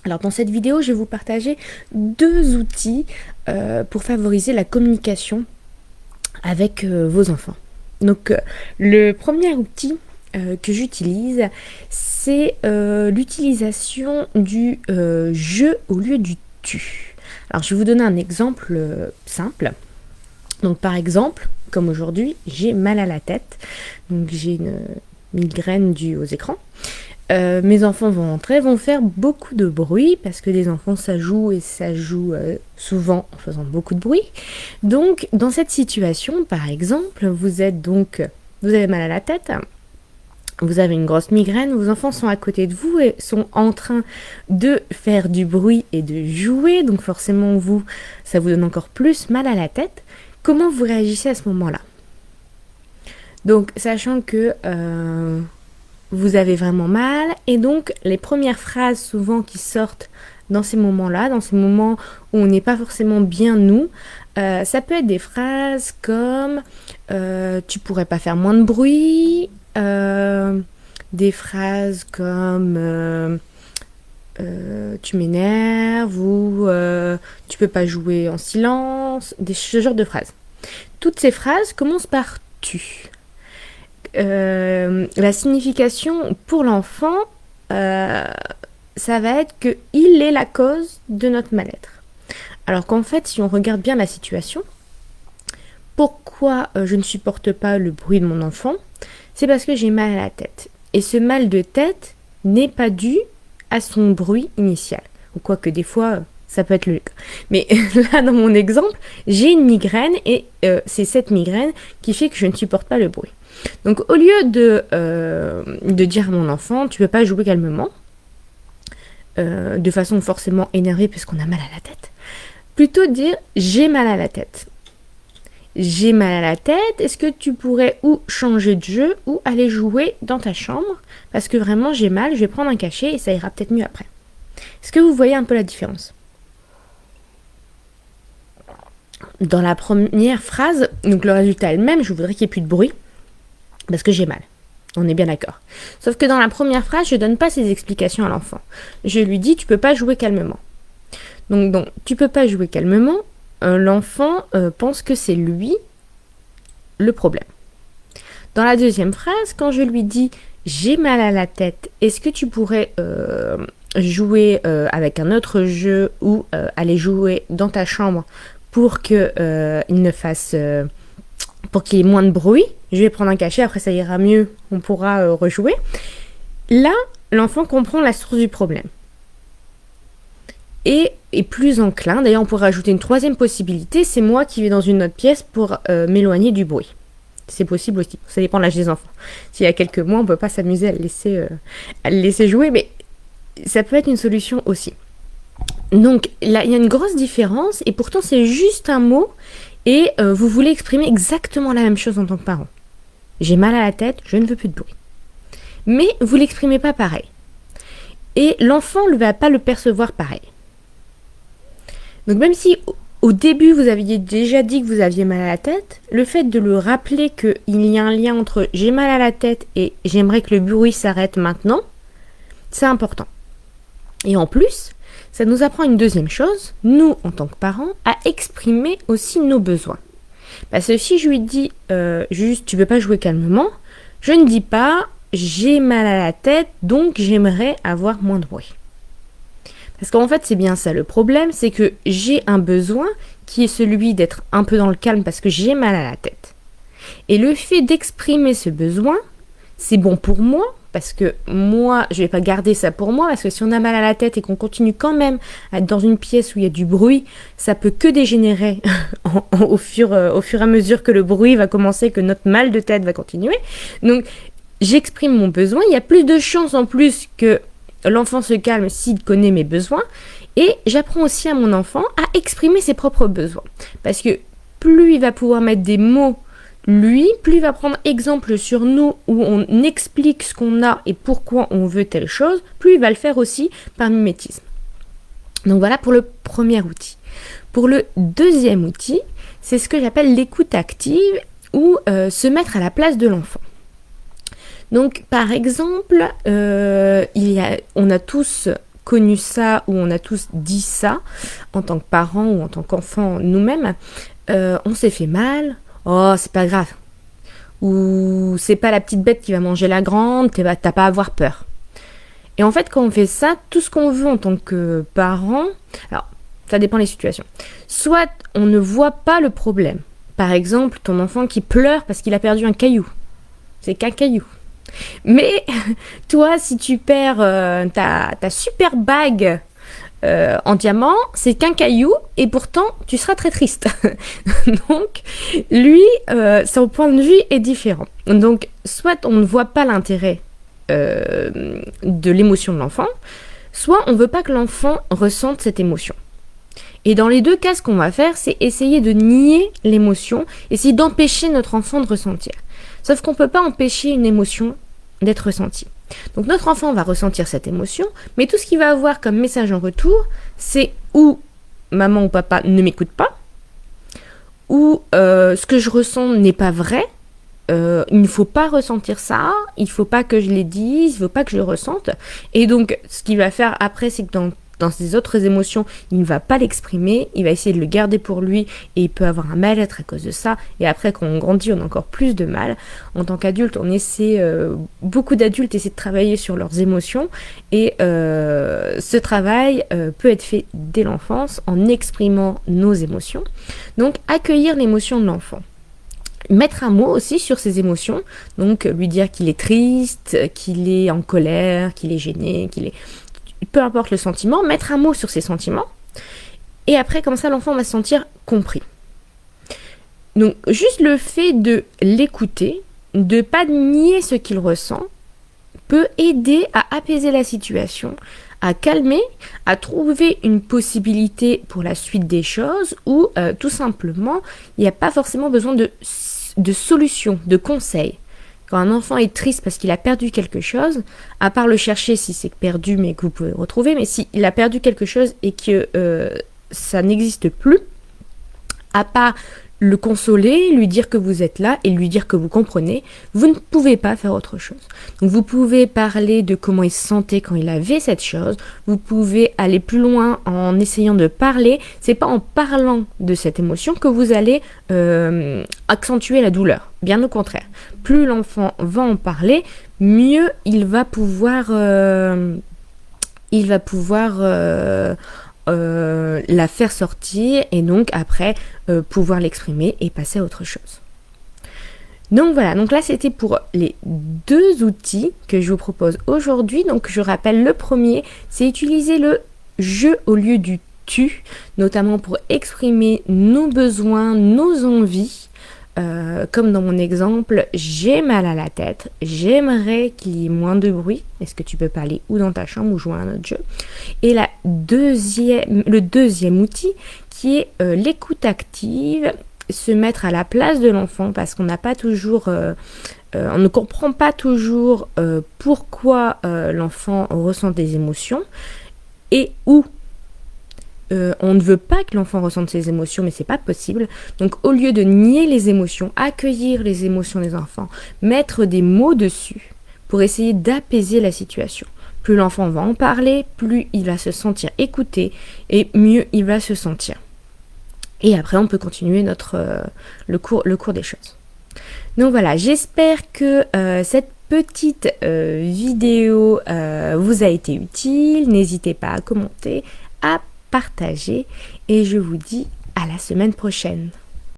Alors dans cette vidéo, je vais vous partager 2 outils pour favoriser la communication avec vos enfants. Donc le premier outil que j'utilise, c'est l'utilisation du je au lieu du tu. Alors je vais vous donner un exemple simple. Donc par exemple, comme aujourd'hui, j'ai mal à la tête, donc j'ai une migraine due aux écrans. Mes enfants vont entrer, vont faire beaucoup de bruit, parce que les enfants ça joue et ça joue souvent en faisant beaucoup de bruit. Donc dans cette situation, par exemple, vous avez mal à la tête, vous avez une grosse migraine, vos enfants sont à côté de vous et sont en train de faire du bruit et de jouer, donc forcément ça vous donne encore plus mal à la tête. Comment vous réagissez à ce moment-là? Donc sachant que vous avez vraiment mal, et donc les premières phrases souvent qui sortent dans ces moments-là, dans ces moments où on n'est pas forcément bien nous, ça peut être des phrases comme tu pourrais pas faire moins de bruit, des phrases comme tu m'énerves, ou tu peux pas jouer en silence, ce genre de phrases. Toutes ces phrases commencent par tu. La signification pour l'enfant, ça va être qu'il est la cause de notre mal-être. Alors qu'en fait, si on regarde bien la situation, pourquoi je ne supporte pas le bruit de mon enfant? C'est parce que j'ai mal à la tête. Et ce mal de tête n'est pas dû à son bruit initial. Ou quoique des fois, ça peut être le cas. Mais là, dans mon exemple, j'ai une migraine et c'est cette migraine qui fait que je ne supporte pas le bruit. Donc au lieu de dire à mon enfant, tu peux pas jouer calmement, de façon forcément énervée parce qu'on a mal à la tête, plutôt dire j'ai mal à la tête. J'ai mal à la tête, est-ce que tu pourrais ou changer de jeu ou aller jouer dans ta chambre? Parce que vraiment j'ai mal, je vais prendre un cachet et ça ira peut-être mieux après. Est-ce que vous voyez un peu la différence? Dans la première phrase, donc le résultat est le même, je voudrais qu'il n'y ait plus de bruit, parce que j'ai mal. On est bien d'accord. Sauf que dans la première phrase, je ne donne pas ces explications à l'enfant. Je lui dis, tu peux pas jouer calmement. Donc tu peux pas jouer calmement, l'enfant pense que c'est lui le problème. Dans la deuxième phrase, quand je lui dis, j'ai mal à la tête, est-ce que tu pourrais jouer avec un autre jeu ou aller jouer dans ta chambre pour qu'il ne fasse... pour qu'il y ait moins de bruit, je vais prendre un cachet, après ça ira mieux, on pourra rejouer. Là, l'enfant comprend la source du problème. Et est plus enclin, d'ailleurs on pourrait ajouter une troisième possibilité, c'est moi qui vais dans une autre pièce pour m'éloigner du bruit. C'est possible aussi, ça dépend de l'âge des enfants. S'il y a quelques mois, on ne peut pas s'amuser à le laisser jouer, mais ça peut être une solution aussi. Donc là, il y a une grosse différence, et pourtant c'est juste un mot, et vous voulez exprimer exactement la même chose en tant que parent. J'ai mal à la tête, je ne veux plus de bruit. Mais vous ne l'exprimez pas pareil. Et l'enfant ne va pas le percevoir pareil. Donc même si au début vous aviez déjà dit que vous aviez mal à la tête, le fait de le rappeler qu'il y a un lien entre j'ai mal à la tête et j'aimerais que le bruit s'arrête maintenant, c'est important. Et en plus, ça nous apprend une deuxième chose, nous en tant que parents, à exprimer aussi nos besoins. Parce que si je lui dis juste tu veux pas jouer calmement, je ne dis pas j'ai mal à la tête donc j'aimerais avoir moins de bruit. Parce qu'en fait c'est bien ça le problème, c'est que j'ai un besoin qui est celui d'être un peu dans le calme parce que j'ai mal à la tête. Et le fait d'exprimer ce besoin, c'est bon pour moi, parce que moi, je vais pas garder ça pour moi, parce que si on a mal à la tête et qu'on continue quand même à être dans une pièce où il y a du bruit, ça peut que dégénérer au fur et à mesure que le bruit va commencer, que notre mal de tête va continuer. Donc, j'exprime mon besoin, il y a plus de chances en plus que l'enfant se calme s'il connaît mes besoins, et j'apprends aussi à mon enfant à exprimer ses propres besoins. Parce que plus il va pouvoir mettre des mots lui, plus il va prendre exemple sur nous où on explique ce qu'on a et pourquoi on veut telle chose, plus il va le faire aussi par mimétisme. Donc voilà pour le premier outil. Pour le deuxième outil, c'est ce que j'appelle l'écoute active ou se mettre à la place de l'enfant. Donc par exemple, on a tous connu ça, ou on a tous dit ça, en tant que parents ou en tant qu'enfants nous-mêmes, on s'est fait mal, oh c'est pas grave. Ou c'est pas la petite bête qui va manger la grande, t'as pas à avoir peur. Et en fait, quand on fait ça, tout ce qu'on veut en tant que parent, alors ça dépend des situations. Soit on ne voit pas le problème. Par exemple, ton enfant qui pleure parce qu'il a perdu un caillou. C'est qu'un caillou. Mais toi, si tu perds ta super bague en diamant, c'est qu'un caillou et pourtant tu seras très triste. Donc lui, son point de vue est différent. Donc soit on ne voit pas l'intérêt de l'émotion de l'enfant, soit on ne veut pas que l'enfant ressente cette émotion. Et dans les deux cas, ce qu'on va faire, c'est essayer de nier l'émotion, essayer d'empêcher notre enfant de ressentir. Sauf qu'on ne peut pas empêcher une émotion d'être ressentie. Donc notre enfant va ressentir cette émotion, mais tout ce qu'il va avoir comme message en retour, c'est ou maman ou papa ne m'écoute pas, ou ce que je ressens n'est pas vrai, il ne faut pas ressentir ça, il ne faut pas que je les dise, il ne faut pas que je le ressente. Et donc ce qu'il va faire après, c'est que dans ses autres émotions, il ne va pas l'exprimer, il va essayer de le garder pour lui et il peut avoir un mal-être à cause de ça. Et après, quand on grandit, on a encore plus de mal. En tant qu'adulte, on essaie, beaucoup d'adultes essaient de travailler sur leurs émotions et ce travail peut être fait dès l'enfance en exprimant nos émotions. Donc, accueillir l'émotion de l'enfant. Mettre un mot aussi sur ses émotions, donc lui dire qu'il est triste, qu'il est en colère, qu'il est gêné, peu importe le sentiment, mettre un mot sur ses sentiments, et après, comme ça, l'enfant va se sentir compris. Donc, juste le fait de l'écouter, de ne pas nier ce qu'il ressent, peut aider à apaiser la situation, à calmer, à trouver une possibilité pour la suite des choses, ou tout simplement, il n'y a pas forcément besoin de solutions, de conseils. Quand un enfant est triste parce qu'il a perdu quelque chose, à part le chercher si c'est perdu mais que vous pouvez retrouver, mais s'il a perdu quelque chose et que ça n'existe plus, à part le consoler, lui dire que vous êtes là et lui dire que vous comprenez, vous ne pouvez pas faire autre chose. Donc vous pouvez parler de comment il se sentait quand il avait cette chose, vous pouvez aller plus loin en essayant de parler, c'est pas en parlant de cette émotion que vous allez accentuer la douleur, bien au contraire. Plus l'enfant va en parler, mieux il va pouvoir la faire sortir et donc après pouvoir l'exprimer et passer à autre chose. Donc voilà, donc là c'était pour les deux outils que je vous propose aujourd'hui. Donc je rappelle, le premier, c'est utiliser le je au lieu du tu, notamment pour exprimer nos besoins, nos envies. Comme dans mon exemple, j'ai mal à la tête, j'aimerais qu'il y ait moins de bruit. Est-ce que tu peux parler ou dans ta chambre ou jouer à un autre jeu? Et le deuxième outil qui est l'écoute active, se mettre à la place de l'enfant parce qu'on n'a pas toujours, on ne comprend pas toujours pourquoi l'enfant ressent des émotions et où on ne veut pas que l'enfant ressente ses émotions, mais c'est pas possible. Donc au lieu de nier les émotions, accueillir les émotions des enfants, mettre des mots dessus pour essayer d'apaiser la situation. Plus l'enfant va en parler, plus il va se sentir écouté et mieux il va se sentir. Et après on peut continuer le cours des choses. Donc voilà, j'espère que cette petite vidéo vous a été utile. N'hésitez pas à commenter, à partager et je vous dis à la semaine prochaine.